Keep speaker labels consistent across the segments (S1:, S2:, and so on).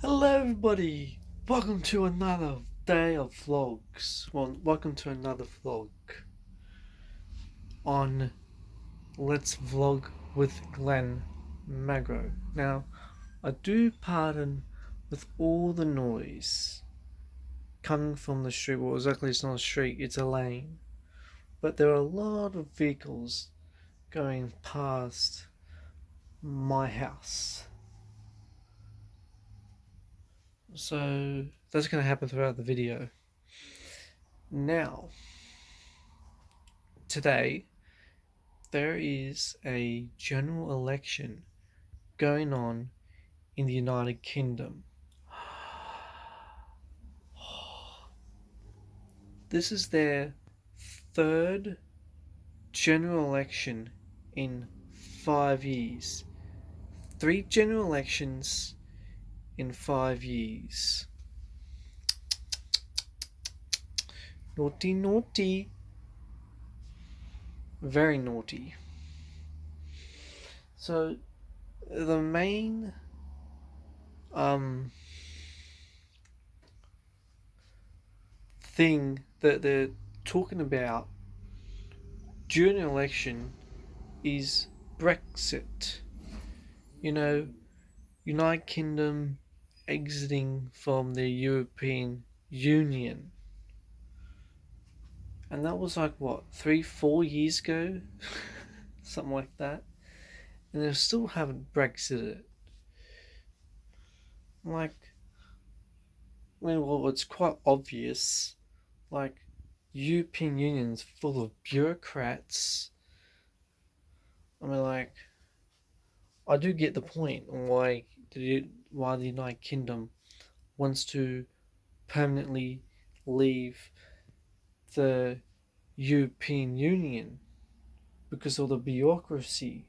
S1: Hello, everybody. Welcome to another day of vlogs. Well, welcome to another vlog on Let's Vlog with Glenn Magro. Now, I do pardon with all the noise coming from the street. Well, exactly, it's not a street, it's a lane. But there are a lot of vehicles going past my house. So, that's going to happen throughout the video. Now, today, there is a general election going on in the United Kingdom. This is their third general election in 5 years. Three general elections in 5 years. Naughty, naughty. Very naughty. So, the main thing that they're talking about during an election is Brexit. You know, United Kingdom exiting from the European Union. And that was like what, 3, 4 years ago? Something like that. And they still haven't Brexited. Like, well, it's quite obvious. Like, European Union's full of bureaucrats. I mean, like, I do get the point on why the United Kingdom wants to permanently leave the European Union because of the bureaucracy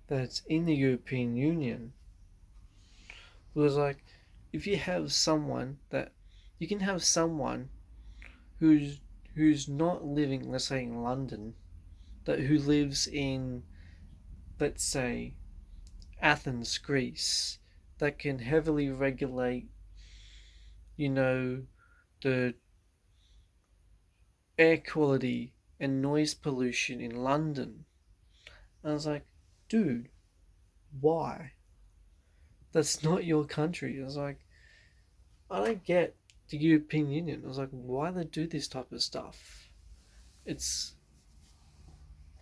S1: that's in the European Union. Because, like, if you have someone that you can have someone who's not living, let's say, in London, that who lives in, let's say, Athens, Greece, that can heavily regulate, you know, the air quality and noise pollution in London. And I was like, dude, why? That's not your country. I was like, I don't get the European Union. I was like, why they do this type of stuff? It's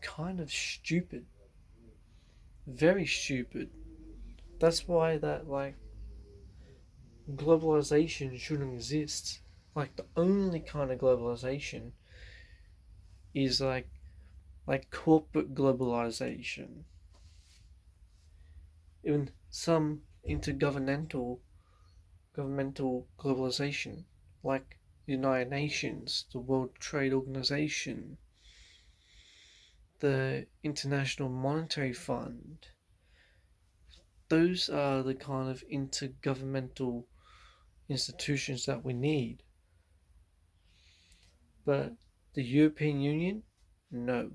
S1: kind of stupid. Very stupid. That's why that, like, globalization shouldn't exist. Like, the only kind of globalization is like corporate globalization. Even some intergovernmental governmental globalization, like the United Nations, the World Trade Organization, the International Monetary Fund. Those are the kind of intergovernmental institutions that we need. But the European Union, no.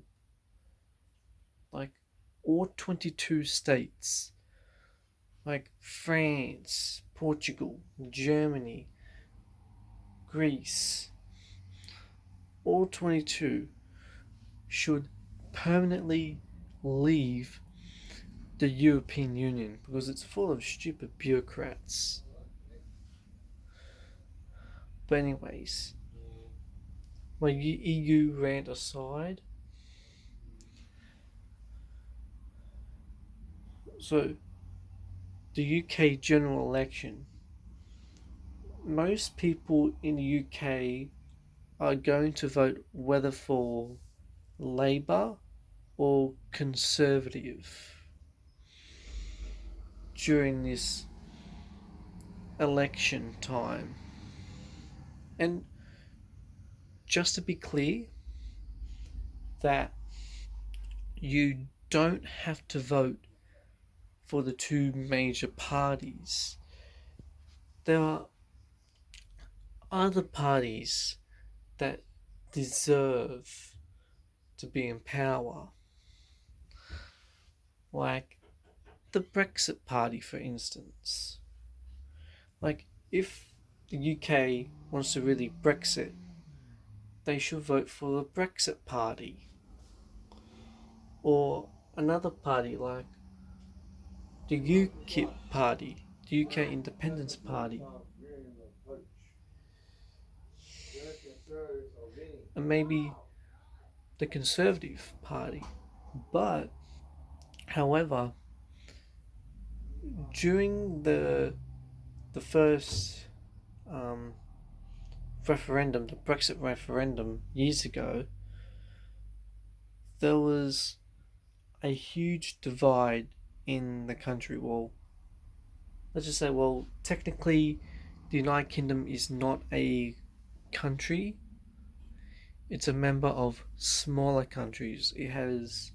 S1: Like, all 22 states, like France, Portugal, Germany, Greece, all 22 should permanently leave the European Union because it's full of stupid bureaucrats. But, anyways, my EU rant aside, so the UK general election, most people in the UK are going to vote whether for Labour or Conservative during this election time. And just to be clear, that you don't have to vote for the two major parties. There are other parties that deserve to be in power, like the Brexit Party, for instance. Like, if the UK wants to really Brexit, they should vote for the Brexit Party or another party like the UKIP Party, the UK Independence Party, and maybe the Conservative Party. But, however, during the first um, referendum, the Brexit referendum years ago, there was a huge divide in the country. Well, let's just say, well, technically, the United Kingdom is not a country, it's a member of smaller countries. It has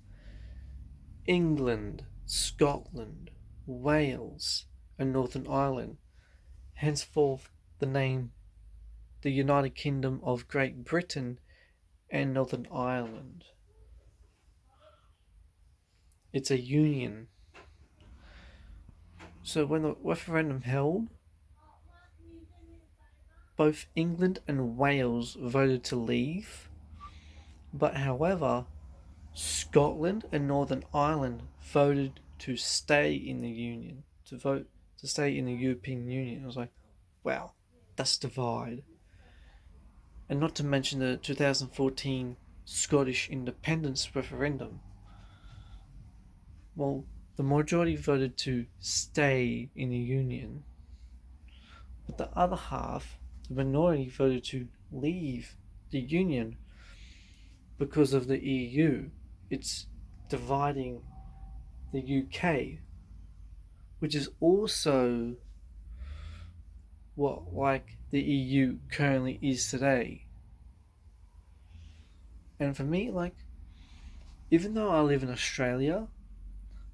S1: England, Scotland, Wales, and Northern Ireland. Henceforth, the name the United Kingdom of Great Britain and Northern Ireland. It's a union. So when the referendum held, both England and Wales voted to leave, but however, Scotland and Northern Ireland voted to stay in the Union, to stay in the European Union. I was like, wow, that's divide. And not to mention the 2014 Scottish independence referendum. Well, the majority voted to stay in the Union, but the other half, the minority, voted to leave the Union because of the EU. It's dividing the UK, which is also what like the EU currently is today. And for me, like, even though I live in Australia,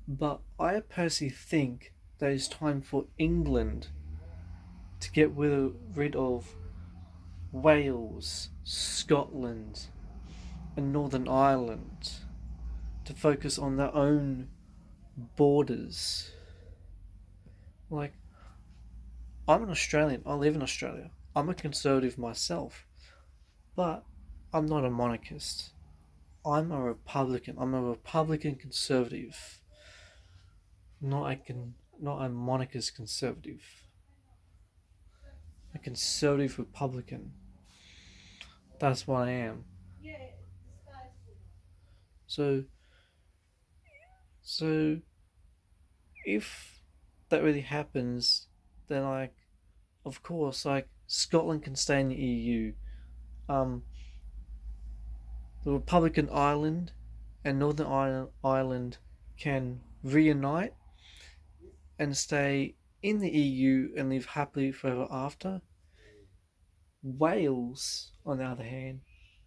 S1: but I personally think that it's time for England to get rid of Wales, Scotland, and Northern Ireland to focus on their own borders. Like, I'm an Australian, I live in Australia, I'm a conservative myself, but I'm not a monarchist. I'm a Republican. I'm a Republican conservative, not a monarchist conservative. A conservative Republican. That's what I am. So, so if that really happens, then like, of course, like Scotland can stay in the EU. Um, the Republican Ireland and Northern Ireland can reunite and stay in the EU and live happily forever after. Wales, on the other hand,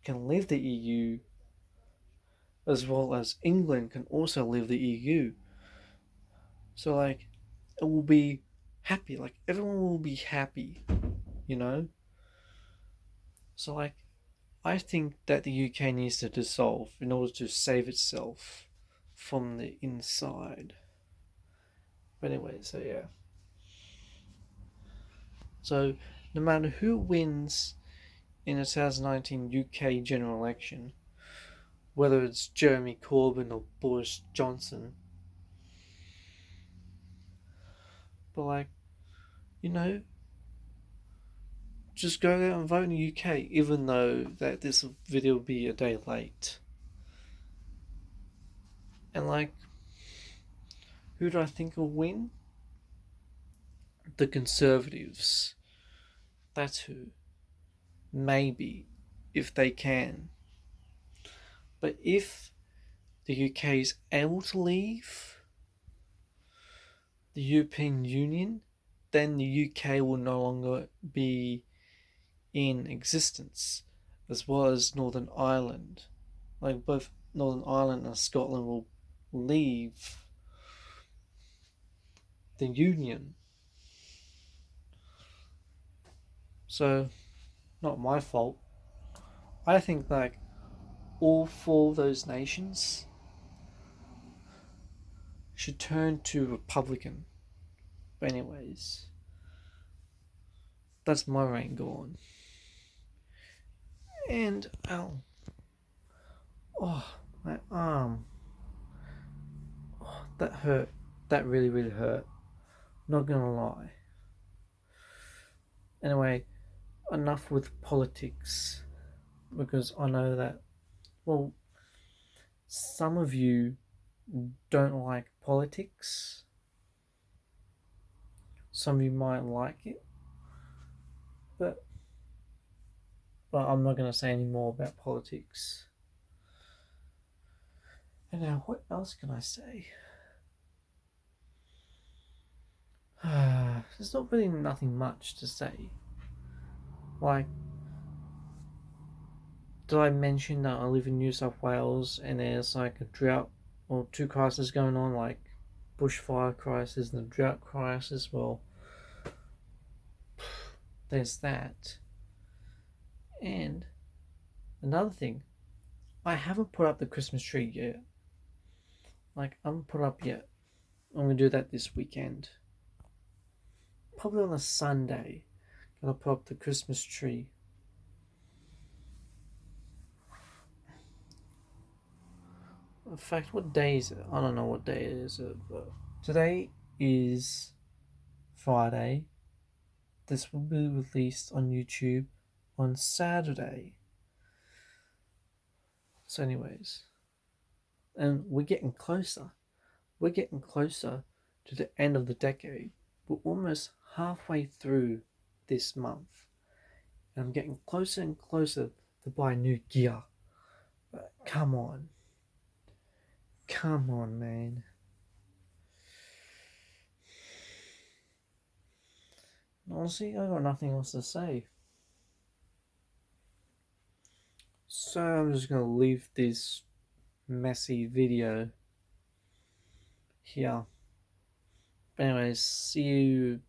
S1: can leave the EU, as well as England can also leave the EU. So, like, it will be happy. Like, everyone will be happy, you know? So, like, I think that the UK needs to dissolve in order to save itself from the inside. But anyway, so yeah. So, no matter who wins in the 2019 UK general election, whether it's Jeremy Corbyn or Boris Johnson, but like, you know, just go out and vote in the UK, even though that this video will be a day late. And like, who do I think will win? The Conservatives. That's who. Maybe, if they can. But if the UK is able to leave the European Union, then the UK will no longer be in existence, as well as Northern Ireland. Like, both Northern Ireland and Scotland will leave the Union. So, not my fault. I think like all four of those nations should turn to Republican. But anyways, that's my rain gone. And my arm. Oh, that hurt. That really, really hurt. Not gonna lie. Anyway, enough with politics, because I know that, well, some of you don't like politics. Some of you might like it, but I'm not going to say any more about politics. And now, what else can I say? There's not really nothing much to say. Like, did I mention that I live in New South Wales and there's like a drought or two crises going on, like bushfire crisis and the drought crisis? Well, there's that. And another thing, I haven't put up the Christmas tree yet. Like, I haven't put it up yet. I'm gonna do that this weekend. Probably on a Sunday. Gonna put up the Christmas tree. In fact, what day is it? I don't know what day it is. But today is Friday. This will be released on YouTube on Saturday. So, anyways, and we're getting closer. We're getting closer to the end of the decade. We're almost halfway through this month. And I'm getting closer and closer to buy new gear. But come on. Come on, man. Honestly, I got nothing else to say. So I'm just gonna leave this messy video here. But anyways, see you